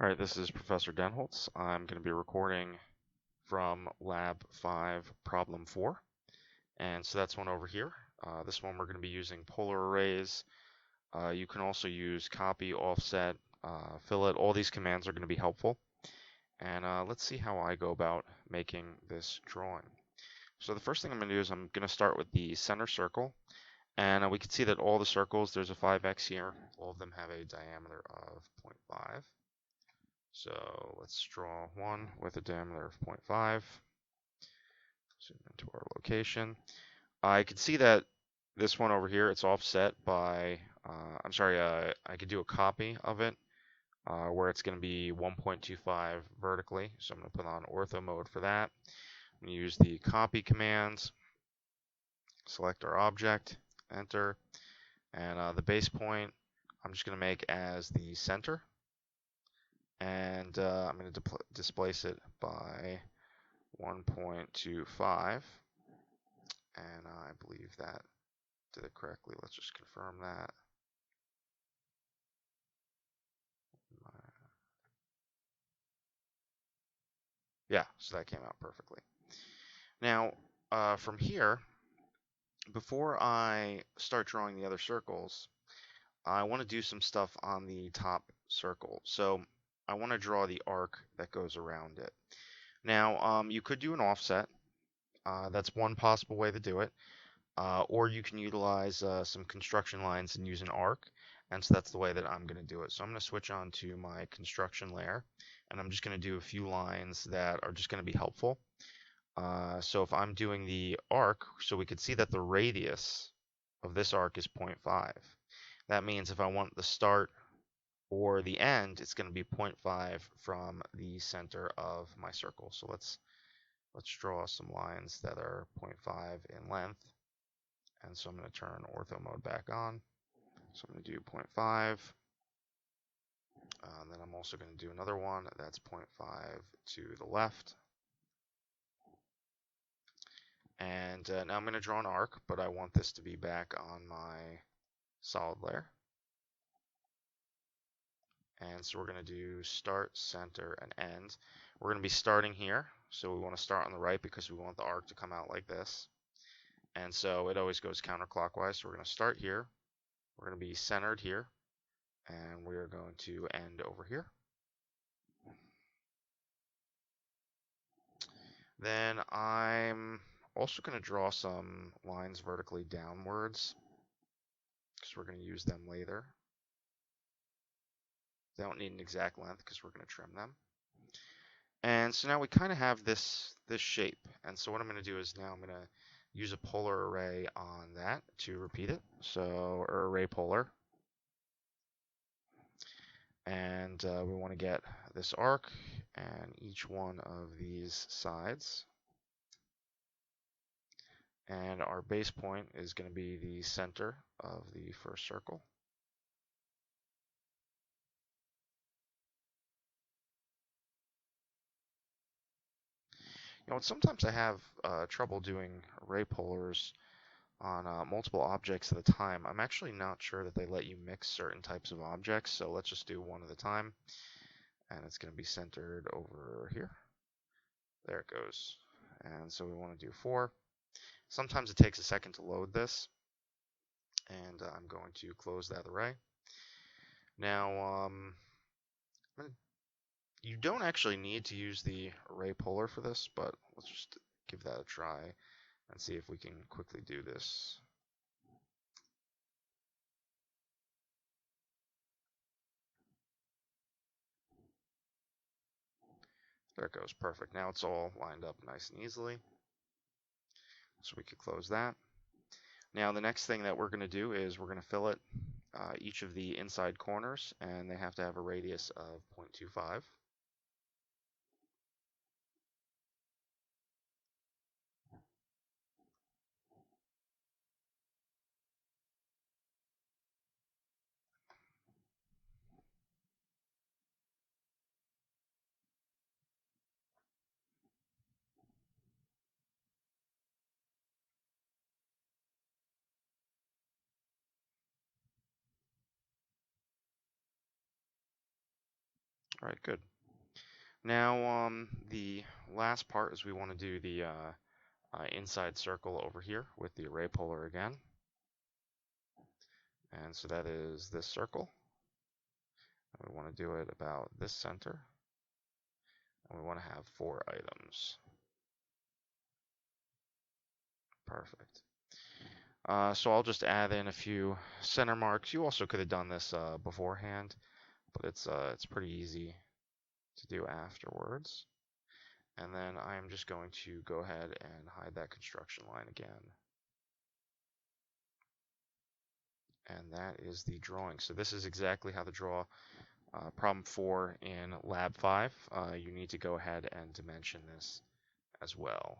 All right, this is Professor Denholtz. I'm going to be recording from Lab 5, Problem 4. And so that's one over here. This one we're going to be using polar arrays. You can also use copy, offset, fillet. All these commands are going to be helpful. And let's see how I go about making this drawing. So the first thing I'm going to do is I'm going to start with the center circle. And we can see that all the circles, there's a 5x here. All of them have a diameter of 0.5. So let's draw one with a diameter of 0.5. Zoom into our location. I can see that this one over here, it's offset by, I could do a copy of it where it's going to be 1.25 vertically. So I'm going to put on ortho mode for that. I'm going to use the copy commands, select our object, enter, and the base point I'm just going to make as the center. And I'm going to displace it by 1.25, and I believe that did it correctly. Let's just confirm that. Yeah, so that came out perfectly. Now, from here, before I start drawing the other circles, I want to do some stuff on the top circle. So I want to draw the arc that goes around it. Now, you could do an offset. That's one possible way to do it. Or you can utilize some construction lines and use an arc. And so that's the way that I'm going to do it. So I'm going to switch on to my construction layer, and I'm just going to do a few lines that are just going to be helpful. So if I'm doing the arc, so we could see that the radius of this arc is 0.5. That means if I want the start or the end, it's going to be 0.5 from the center of my circle. So let's draw some lines that are 0.5 in length. And so I'm going to turn ortho mode back on. So I'm going to do 0.5. Then I'm also going to do another one that's 0.5 to the left. And now I'm going to draw an arc, but I want this to be back on my solid layer. And so we're going to do start, center, and end. We're going to be starting here. So we want to start on the right because we want the arc to come out like this. And so it always goes counterclockwise. So we're going to start here. We're going to be centered here. And we're going to end over here. Then I'm also going to draw some lines vertically downwards because we're going to use them later. They don't need an exact length because we're going to trim them. And so now we kind of have this shape. And so what I'm going to do is now I'm going to use a polar array on that to repeat it. So array polar. And we want to get this arc and each one of these sides. And our base point is going to be the center of the first circle. Sometimes I have trouble doing array polars on multiple objects at a time. I'm actually not sure that they let you mix certain types of objects, so let's just do one at a time. And it's going to be centered over here. There it goes. And so we want to do 4. Sometimes it takes a second to load this, and I'm going to close that array. Now, you don't actually need to use the array polar for this, but let's just give that a try and see if we can quickly do this. There it goes, perfect. Now it's all lined up nice and easily. So we could close that. Now the next thing that we're going to do is we're going to fillet each of the inside corners, and they have to have a radius of 0.25. All right, good. Now, the last part is we want to do the inside circle over here with the array polar again. And so that is this circle. And we want to do it about this center. And we want to have 4 items. Perfect. So I'll just add in a few center marks. You also could have done this beforehand, but it's pretty easy to do afterwards. And then I'm just going to go ahead and hide that construction line again. And that is the drawing. So this is exactly how to draw problem 4 in Lab 5. You need to go ahead and dimension this as well.